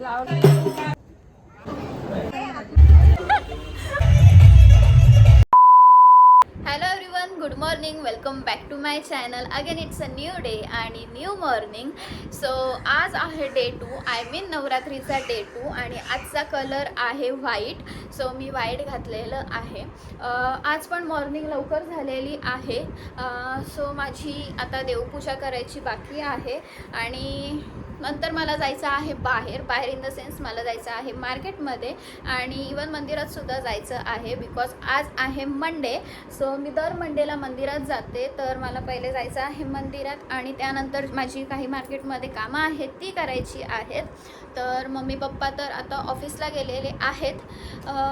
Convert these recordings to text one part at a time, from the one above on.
Hello everyone, good morning. Welcome back to my channel. Again it's a new day आणि new morning. So आज आहे day 2, I mean नवरात्रीचा day 2 आणि आजचा colour आहे white. So मी white घातलेलं आहे. आज पण मॉर्निंग लवकर झालेली आहे. सो माझी आता देवपूजा करायची बाकी आहे आणि नंतर मला जायचं आहे बाहेर इन द सेन्स मला जायचं आहे मार्केटमध्ये आणि इवन मंदिरातसुद्धा जायचं आहे बिकॉज आज आहे मंडे. सो मी दर मंडेला मंदिरात जाते, तर मला पहिले जायचं आहे मंदिरात आणि त्यानंतर माझी काही मार्केटमध्ये कामं आहेत ती करायची आहेत. तर मम्मी पप्पा तर आता ऑफिसला गेलेले आहेत.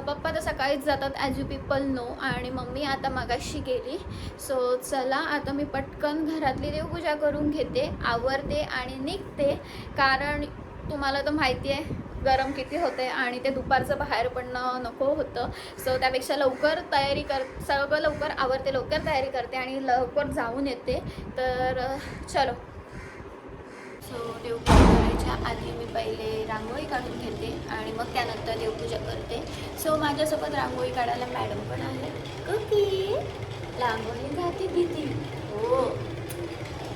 पप्पा तर सकाळीच जातात ॲज यू पीपल नो आणि मम्मी आता मगाशी गेली. सो चला आता मी पटकन घरातली देवपूजा करून घेते, आवरते आणि निघते. कारण तुम्हाला तर माहिती आहे गरम किती होते आणि ते दुपारचं बाहेर पडणं नको होतं. सो त्यापेक्षा लवकर तयारी सगळं लवकर आवरते, लवकर तयारी करते आणि लवकर जाऊन येते. तर चलो. सो देवपूजा करायच्या आधी मी पहिले रांगोळी काढून घेते आणि मग त्यानंतर देवपूजा करते. सो माझ्यासोबत रांगोळी काढायला मॅडम पण आहेत. कुकी रांगोळी घाते दिदी. हो,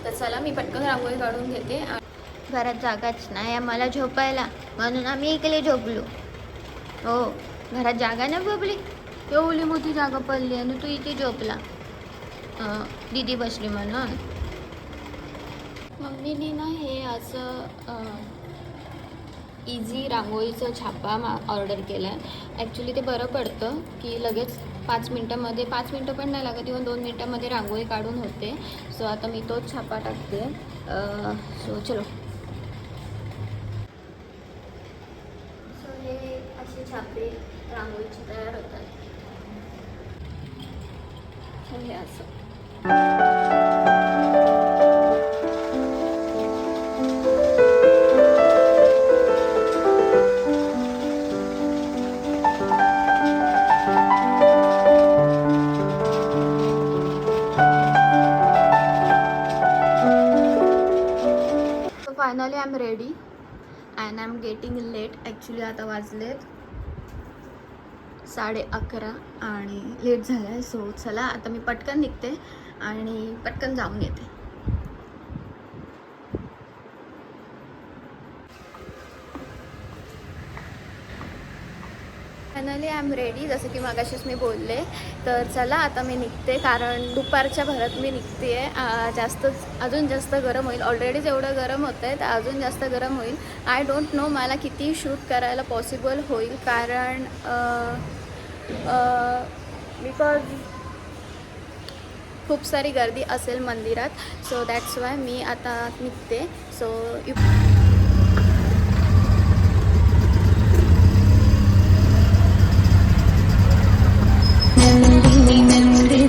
तर चला मी पटकन रांगोळी काढून घेते. घरात जागाच नाही आम्हाला झोपायला, म्हणून आम्ही इकडे झोपलो. हो, घरात जागा नाही बबली, एवढी मोठी जागा पडली आणि तू इथे झोपला. दीदी बसली म्हणून. मम्मीने ना हे असं इझी रांगोळीचं छापा ऑर्डर केला आहे. ॲक्च्युली ते बरं पडतं की लगेच 5 मिनटामध्ये, 5 मिनटं पण नाही लागत, इव्हन 2 मिनटामध्ये रांगोळी काढून होते. सो आता मी तोच छापा टाकते. सो चलो. हे असे छापे रांगोळीचे तयार होतात. हे असं finally I am ready and I am getting late. Actually आता वाजलेत 11:30 आणि लेट झालं आहे. सो चला आता मी पटकन निघते आणि पटकन जाऊन येते. फायनली आय एम रेडी, जसं की मगाशीच मी बोलले. तर चला आता मी निघते, कारण दुपारच्या भरात मी निघते आहे. अजून जास्त गरम होईल. ऑलरेडीच एवढं गरम होतं आहे तर अजून जास्त गरम होईल. आय डोंट नो मला किती शूट करायला पॉसिबल होईल, कारण बिकॉज खूप सारी गर्दी असेल मंदिरात. सो दॅट्स वाय मी आता निघते. सो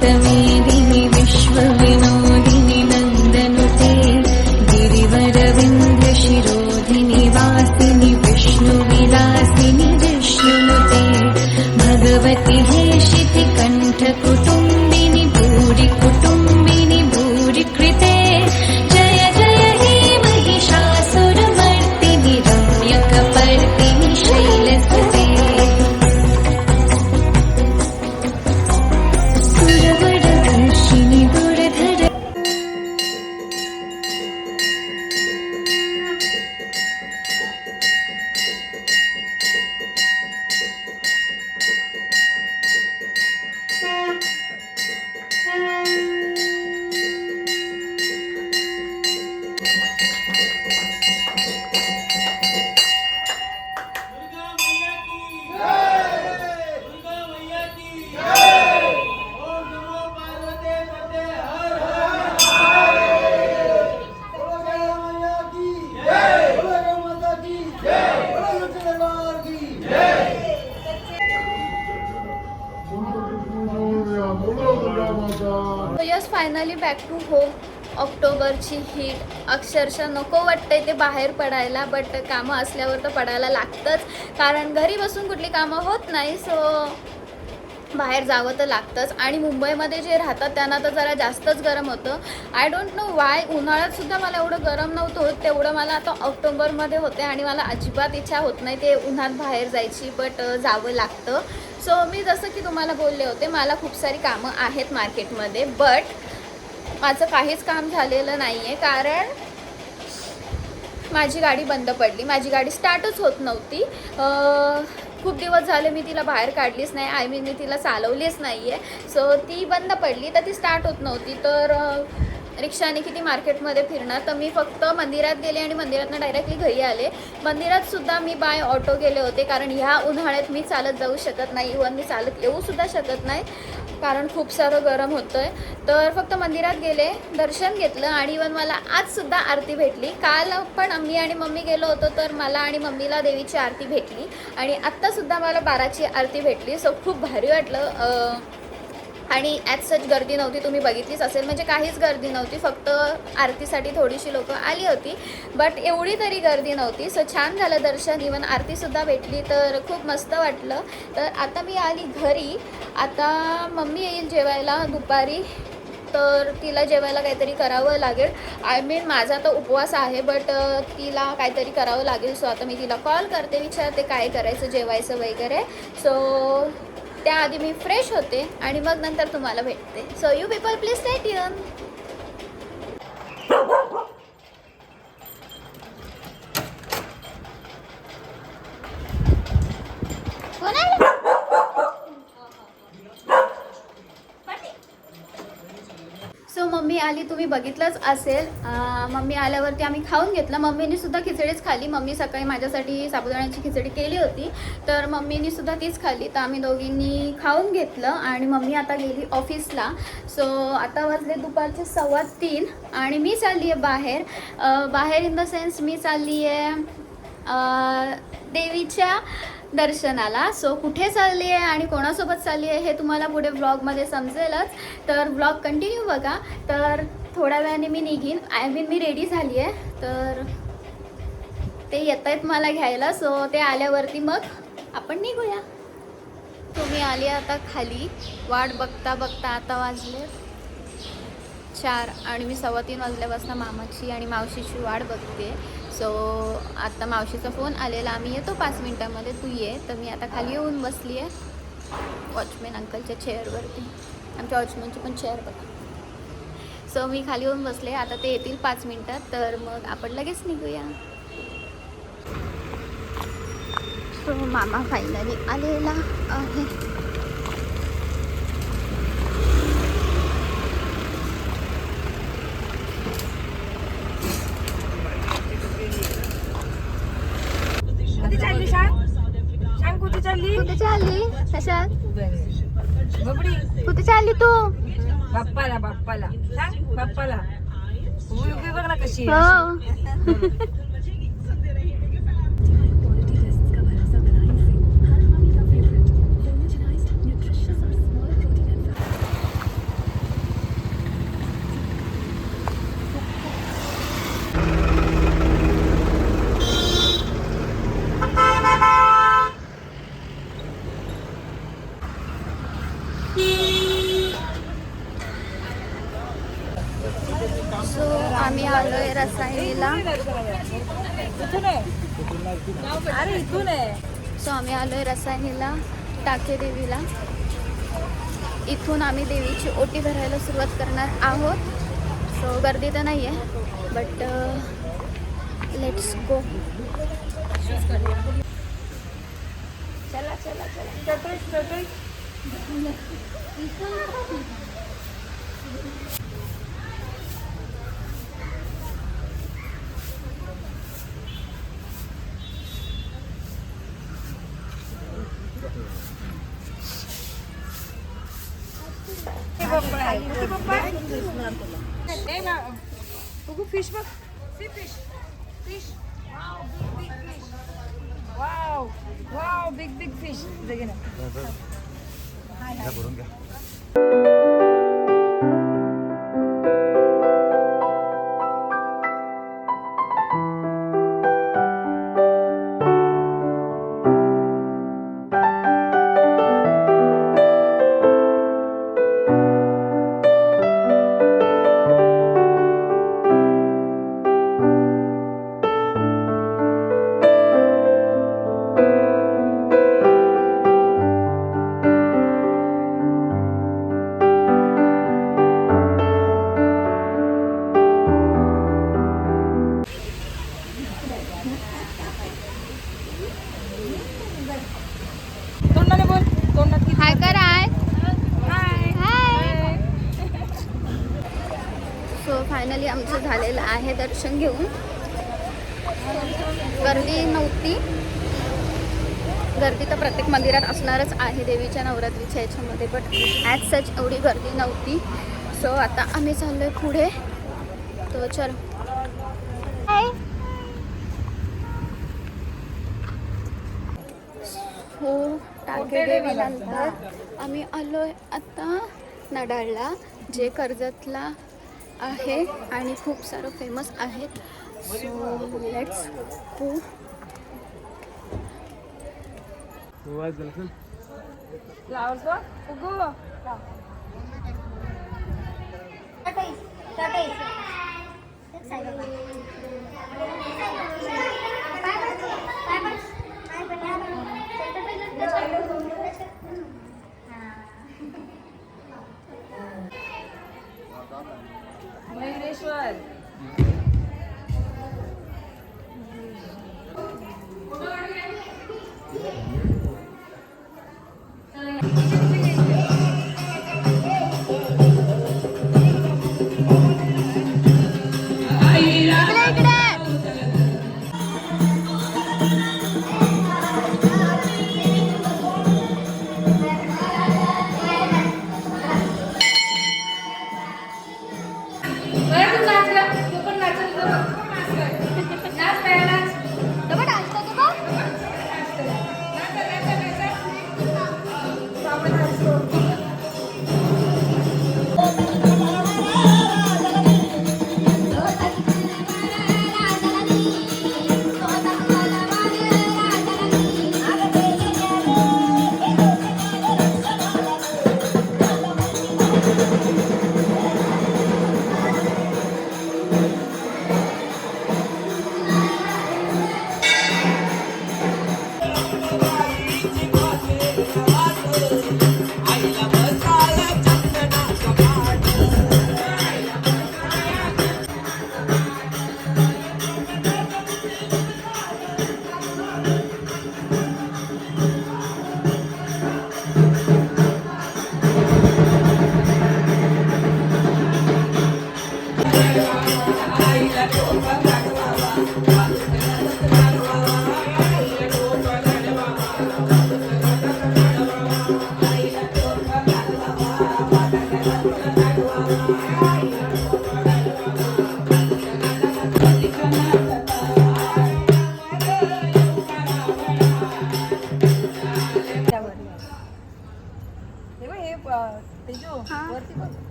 नन्दिनी विश्वविनोदिनि नन्दनुते गिरिवरविन्द्र शिरोधिनि वासिनि विष्णुविलासिनि विष्णुनुते भगवति हेशिति कण्ठकुटुम्बिनि भूरि कुटुम्बिनि भूरि कृते जय जय हे महिषासुरमर्दिनि रम्यकपर्दिनि शैलसुते. Yes, finally back to home. ऑक्टोबरची हीट अक्षरशः नको वाटतंय ते बाहेर पडायला, बट कामं असल्यावर तर पडायला लागतंच, कारण घरी बसून कुठली कामं होत नाही. सो बाहेर जावं तर लागतंच. आणि मुंबईमध्ये जे राहतात त्यांना तर जरा जास्तच गरम होतं. I don't know Y. उन्हाळ्यात सुद्धा मला एवढं गरम नव्हतं होत तेवढं मला आता ऑक्टोबरमध्ये होते आणि मला अजिबात इच्छा होत नाही ते उन्हात बाहेर जायची, बट जावं लागतं. सो मी जसं की तुम्हाला बोलले होते, मला खूप सारी कामं आहेत मार्केटमध्ये, बट माझं काहीच काम झालेलं नाही आहे कारण माझी गाडी बंद पडली. माझी गाडी स्टार्टच होत नव्हती. खूप दिवस झाले मी तिला बाहेर काढलीच नाही, आय मीन मी तिला चालवलीच नाही आहे. सो ती बंद पडली तर ती स्टार्ट होत नव्हती. तर रिक्षाने किती मार्केटमध्ये फिरणार, तर मी फक्त मंदिरात गेले आणि मंदिरातनं डायरेक्टली घरी आले. मंदिरातसुद्धा मी बाय ऑटो गेले होते कारण ह्या उन्हाळ्यात मी चालत जाऊ शकत नाही, इवन मी चालत येऊसुद्धा शकत नाही कारण खूप सारं गरम होतं आहे. तर फक्त मंदिरात गेले, दर्शन घेतलं आणि इवन मला आजसुद्धा आरती भेटली. काल पण मी आणि मम्मी गेलो होतो तर मला आणि मम्मीला देवीची आरती भेटली आणि आत्तासुद्धा मला 12ची आरती भेटली. सो खूप भारी वाटलं. आणि ॲज सच गर्दी नव्हती, तुम्ही बघितलीच असेल, म्हणजे काहीच गर्दी नव्हती, फक्त आरतीसाठी थोडीशी लोकं आली होती, बट एवढी तरी गर्दी नव्हती. सो छान झालं दर्शन, इवन आरतीसुद्धा भेटली, तर खूप मस्त वाटलं. तर आता मी आली घरी. आता मम्मी येईल जेवायला दुपारी, तर तिला जेवायला काहीतरी करावं लागेल. आय मीन माझा तर उपवास आहे, बट तिला काहीतरी करावं लागेल. सो आता मी तिला कॉल करते, विचारते काय करायचं जेवायचं वगैरे. सो त्याआधी मी फ्रेश होते आणि मग नंतर तुम्हाला भेटते. So you people please stay tune. So mummy आली, तुम्ही बघितलंच असेल. मम्मी आल्यावरती आम्ही खाऊन घेतलं. मम्मीने सुद्धा खिचडीच खाल्ली. मम्मी सकाळी माझ्यासाठी साबुदाण्याची खिचडी केली होती, तर मम्मीने सुद्धा तीच खाल्ली. तर आम्ही दोघींनी खाऊन घेतलं आणि मम्मी आता गेली ऑफिसला. सो आता वाजले दुपारचे 3:15 आणि मी चालली आहे बाहेर. बाहेर इन द सेन्स मी चालली आहे देवीच्या दर्शनाला. सो कुठे चालली आहे आणि कोणासोबत चालली आहे हे तुम्हाला पुढे व्लॉगमध्ये समजेलच, तर व्लॉग कंटिन्यू बघा. तर थोड्या वेळाने मी निघीन, आय मीन मी रेडी झाली आहे, तर ते येत आहेत मला घ्यायला. सो ते आल्यावरती मग आपण निघूया. तुम्ही आली आता खाली, वाट बघता बघता आता वाजले 4 आणि मी 3:15 वाजल्यापासून मामाची आणि मावशीची वाट बघते. सो आता मावशीचा फोन आलेला, आम्ही येतो 5 मिनटामध्ये, तू ये. तर मी आता खाली येऊन बसली आहे वॉचमॅन अंकलच्या चेअरवरती. आमच्या वॉचमॅनची पण चेअर बघा. सो मी खाली येऊन बसले, आता ते येतील 5 मिनटात, तर मग आपण लगेच निघूया. सो मामा फायनली आलेला आहे. कुठे चालली? कशात? कुठे चालली तू? बाप्पाला बाप्पाला सांग, बाप्पाला उभी बघ ना कशी हो. सो आम्ही आलोय रसायनीला. इथून आहे, अरे इथून आहे. सो आम्ही आलोय रसायनीला, टाके देवीला. इथून आम्ही देवीची ओटी भरायला सुरुवात करणार आहोत. सो गर्दी तर नाही आहे, बट लेट्स गो. चला चला चला, चटई. फिश बघ, fish fish, wow wow, big big fish. आमचं झालेलं आहे दर्शन घेऊन. गर्दी नव्हती. गर्दी तर प्रत्येक मंदिरात असणारच आहे देवीच्या नवरात्रीच्या याच्यामध्ये, बट ॲज सच एवढी गर्दी नव्हती. सो आता आम्ही चाललो आहे पुढे. तो चल हो टाके देवीनंतर आम्ही आलो आहे आता नडाळला, जे कर्जतला आहे आणि खूप सारं फेमस आहेत. So let's go. फ्लावर्स उगो मयुरेश्वर.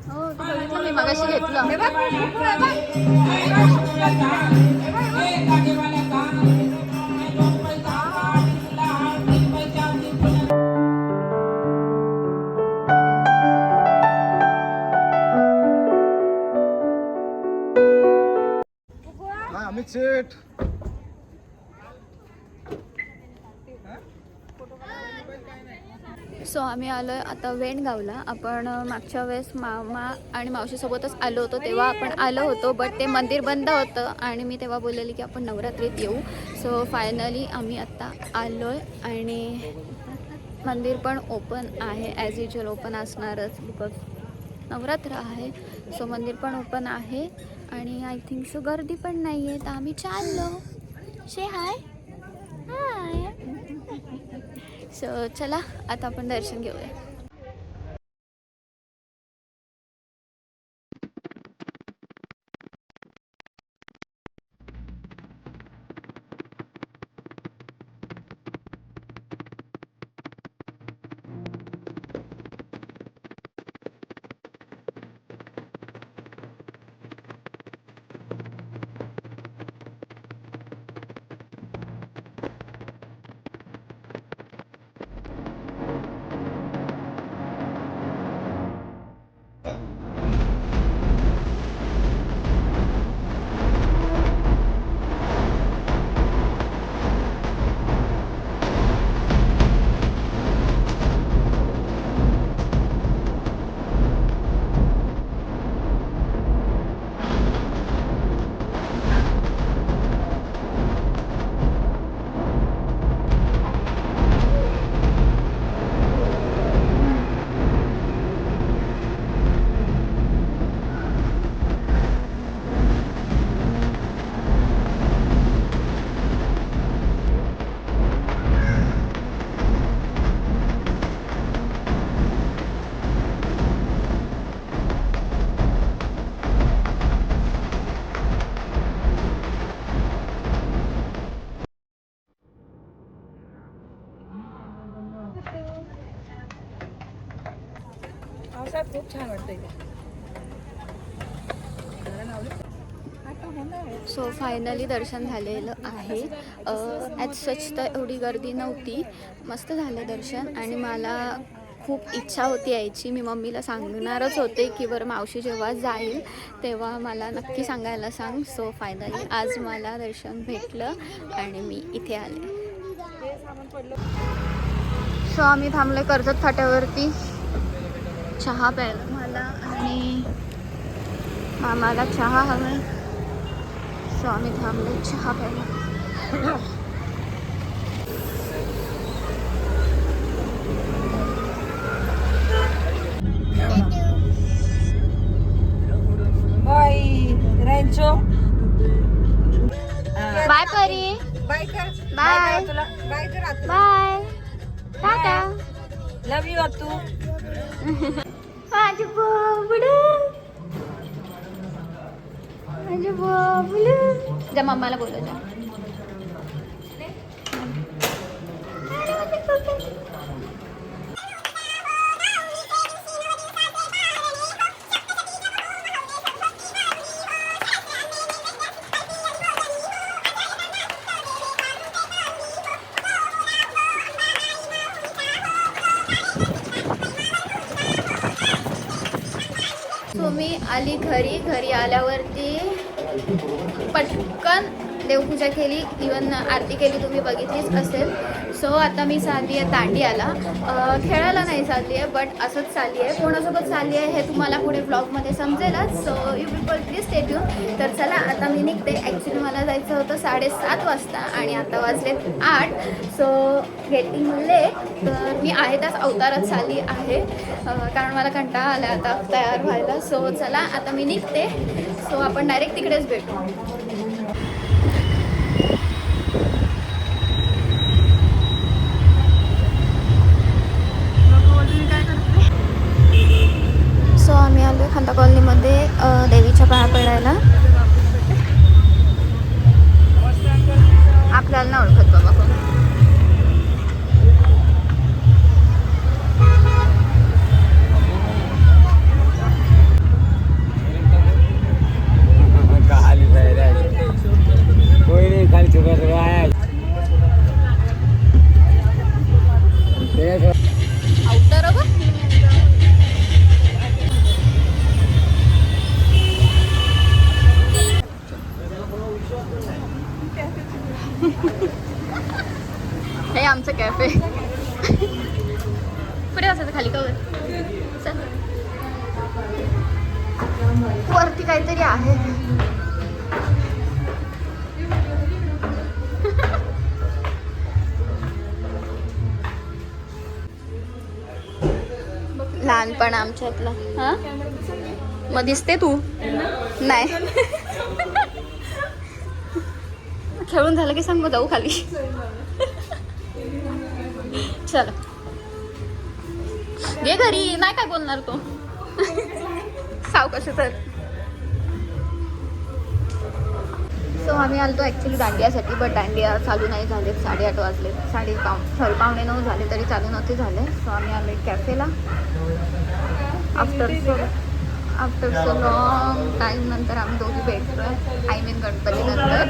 हो बघितलं मी मगाशी घेतलं. अमित शेठ सो आम्ही आलो आहे आता वेणगावला. आपण मागच्या वेळेस मामा आणि मावशीसोबतच आलो होतो, तेव्हा आपण आलो होतो, बट ते मंदिर बंद होतं आणि मी तेव्हा बोललेली की आपण नवरात्रीत येऊ. सो फायनली आम्ही आत्ता आलो आहे आणि मंदिर पण ओपन आहे. ॲज युज्युअल ओपन असणारच, बिकॉज नवरात्र आहे. सो मंदिर पण ओपन आहे आणि आय थिंक सो गर्दी पण नाही आहे. तर आम्ही चाललो. शे हाय हाय. सो चला आता आपण दर्शन घेऊया. पावसात खूप छान वाटतं इथे. सो फायनली दर्शन झालेलं आहे. ॲज सच तर एवढी गर्दी नव्हती, मस्त झालं दर्शन. आणि मला खूप इच्छा होती यायची. मी मम्मीला सांगणारच होते की बरं मावशी जेव्हा जाईल तेव्हा मला नक्की सांगायला सांग. सो फायनली आज मला दर्शन भेटलं आणि मी इथे आले. सो आम्ही थांबले कर्जत फाट्यावरती चहा प्यायला. मला आणि मामाला चहा हवा. सो आम्ही थांबले चहा प्यायला. Bye Rancho. Bye Pari. Bye कर. बाय. तुला बाय कर आता. Bye. Tata. Love you Atu. माझे बाबडू. माझे बाबडू. जा मम्माला बोलव जा. सो मी आली घरी आल्यावरती पटकन देवपूजा केली, इवन आरती केली, तुम्ही बघितलीच असेल. सो आता मी चालली आहे दांडियाला. खेळायला नाही चालली आहे, बट असंच चालली आहे. कोणासोबत चालली आहे हे तुम्हाला पुढे ब्लॉगमध्ये समजेलच. So you people please stay tune. तर चला आता मी निघते. ॲक्च्युली मला जायचं होतं 7:30 वाजता आणि आता वाजले 8. So getting late. तर मी आहे त्याच अवतारात चालली आहे, कारण मला कंटाळा आला आता तयार व्हायला. सो चला आता मी निघते. सो आपण डायरेक्ट तिकडेच भेटू. सो आम्ही आलो खांदा कॉलनीमध्ये देवीच्या पाया पडायला. आपल्याला नाही ओळखत बाबा कोण. कोई नहीं खाली छोटा छोटा आया अवतार बघ. हे आमचं कॅफे. पुढे बसायचं खाली का वर? चल. वरती काहीतरी आहे. लहानपण आमच्यातला. हा मग दिसते तू नाही. खेळून झालं की सांग मग जाऊ खाली. चल घे घरी. नाही काय बोलणार तो. सावकाश तर. सो आम्ही आलतो ॲक्च्युली दांडियासाठी, बट दांडिया चालू नाही झाले. 8:30 वाजले. 9:30 झाले तरी चालू नव्हते झाले. सो आम्ही आले कॅफेला. आफ्टर सो लॉंग टाईम नंतर आम्ही दोघी भेटतोय. आय मीन गणपती नंतर.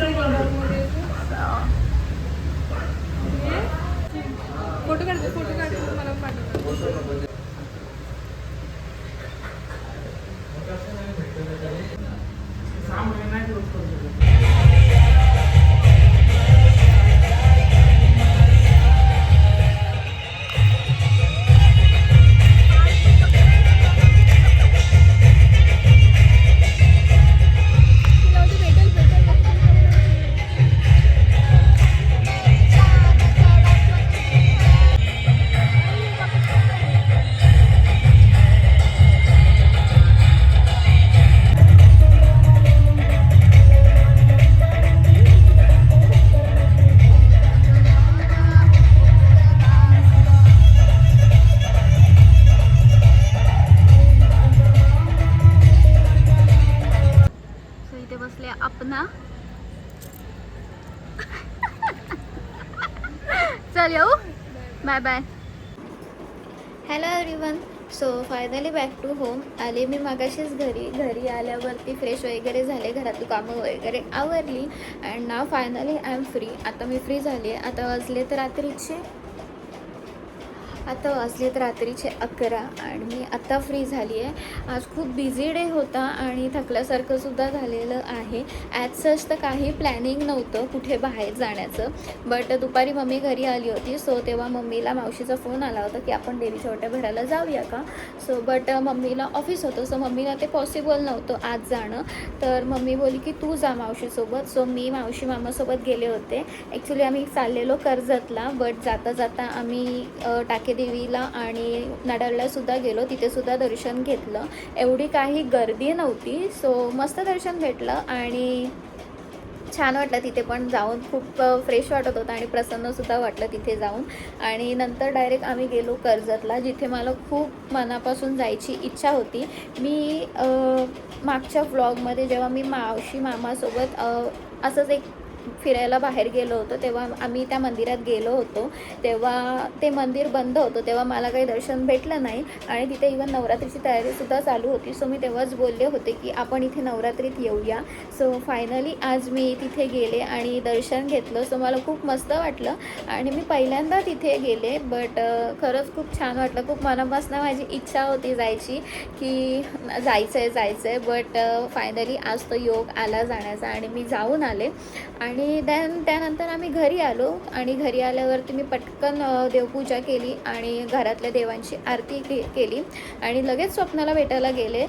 फोटो काढ मला पाठव. अपना. चल येऊ. Bye bye. Hello everyone. So finally back to home आले मी मागाशीच घरी आल्यावरती फ्रेश वगैरे झाले, घरातली कामं वगैरे आवरली and now finally I am free. आता मी फ्री झाली आहे. आता वाजलेत रात्रीचे 11 आणि मी आत्ता फ्री झाली आहे. आज खूप बिझी डे होता आणि थकल्यासारखं सुद्धा झालेलं आहे. ॲज सच तर काही प्लॅनिंग नव्हतं कुठे बाहेर जाण्याचं, बट दुपारी मम्मी घरी आली होती. सो तेव्हा मम्मीला मावशीचा फोन आला होता की आपण देवीच्या ओट्या भरायला जाऊया का. सो बट मम्मीला ऑफिस होतं, सो मम्मीला ते पॉसिबल नव्हतं आज जाणं. तर मम्मी बोलली की तू जा मावशीसोबत. सो मी मावशी मामासोबत गेले होते. ॲक्च्युली आम्ही चाललेलो कर्जतला, बट जाता जाता आम्ही टाकेदेवीला आणि नाडाळलासुद्धा गेलो, तिथेसुद्धा दर्शन घेतलं. एवढी काही गर्दी नव्हती, सो मस्त दर्शन भेटलं आणि छान वाटलं तिथे पण जाऊन. खूप फ्रेश वाटत होतं आणि प्रसन्नसुद्धा वाटलं तिथे जाऊन. आणि नंतर डायरेक्ट आम्ही गेलो कर्जतला, जिथे मला खूप मनापासून जायची इच्छा होती. मी मागच्या व्लॉगमध्ये जेव्हा मी मावशी मामासोबत असंच एक फिरायला बाहेर गेलो होतो, तेव्हा आम्ही त्या मंदिरात गेलो होतो. तेव्हा ते मंदिर बंद होतं, तेव्हा मला काही दर्शन भेटलं नाही आणि तिथे इवन नवरात्रीची तयारीसुद्धा चालू होती. सो मी तेव्हाच बोलले होते की आपण इथे नवरात्रीत येऊया. सो फायनली आज मी तिथे गेले आणि दर्शन घेतलं. सो मला खूप मस्त वाटलं आणि मी पहिल्यांदा तिथे गेले, बट खरंच खूप छान वाटलं. खूप मनापासून माझी इच्छा होती जायची की जायचं आहे, बट फायनली आज तो योग आला जाण्याचा आणि मी जाऊन आले. आणि त्यानंतर आम्ही घरी आलो आणि घरी आल्यावरती मी पटकन देवपूजा केली आणि घरातल्या देवांची आरती केली आणि लगेच स्वप्नाला भेटायला गेले.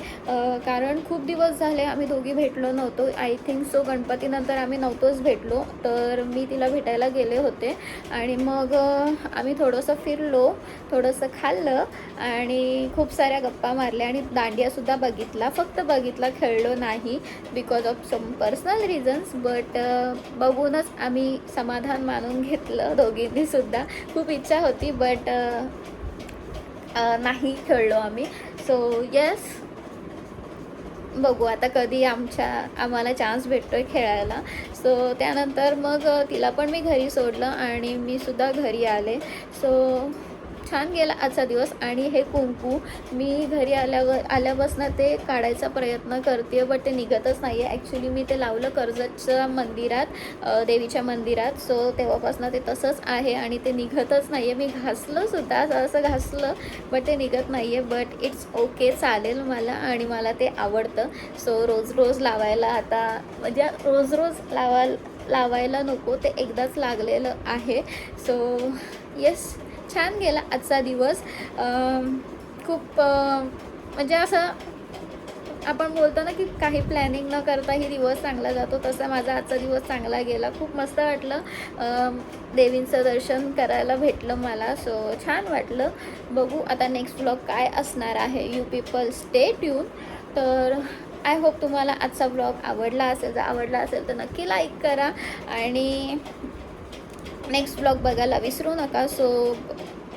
कारण खूप दिवस झाले आम्ही दोघी भेटलो नव्हतो. आय थिंक सो गणपतीनंतर आम्ही नव्हतोच भेटलो. तर मी तिला भेटायला गेले होते आणि मग आम्ही थोडंसं फिरलो, थोडंसं खाल्लं आणि खूप साऱ्या गप्पा मारल्या आणि दांडियासुद्धा बघितला. फक्त बघितला, खेळलो नाही because of some personal reasons, but बघूनच आम्ही समाधान मानून घेतलं दोघींनी सुद्धा. खूप इच्छा होती बट नाही खेळलो आम्ही. सो येस, बघू आता कधी आम्हाला चान्स भेटतो आहे खेळायला. सो त्यानंतर मग तिला पण मी घरी सोडलं आणि मी सुद्धा घरी आले. सो छान गेला आजचा दिवस. आणि हे कुंकू मी घरी आल्यापासून ते काढायचा प्रयत्न करते, बट ते निघतच नाही आहे. ॲक्च्युली मी ते लावलं कर्जतच्या मंदिरात, देवीच्या मंदिरात. सो तेव्हापासून ते तसंच आहे आणि ते निघतच नाही आहे. मी घासलंसुद्धा, असं घासलं बट ते निघत नाही आहे. बट इट्स ओके, चालेल मला आणि मला ते आवडतं. सो रोज लावायला आता म्हणजे रोज लावायला नको, ते एकदाच लागलेलं आहे. सो येस, छान गेला आजचा दिवस. खूप म्हणजे असं आपण बोलतो ना की काही प्लॅनिंग न करताही दिवस चांगला जातो, तसा माझा आजचा दिवस चांगला गेला. खूप मस्त वाटलं, देवींचं दर्शन करायला भेटलं मला. सो छान वाटलं. बघू आता नेक्स्ट व्लॉग काय असणार आहे. You people stay tune. तर आय होप तुम्हाला आजचा व्लॉग आवडला असेल. जर आवडला असेल तर नक्की लाईक करा आणि नेक्स्ट व्लॉग बघायला विसरू नका. So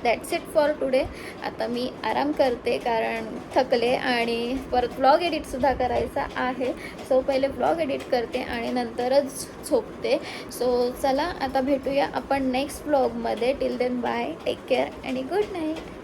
that's it for today. आता मी आराम करते कारण थकले आणि परत व्लॉग एडिटसुद्धा करायचा आहे. सो पहिले व्लॉग एडिट करते आणि नंतरच झोपते. सो चला आता भेटूया आपण नेक्स्ट व्लॉगमध्ये. Till then bye, take care आणि गुड नाईट.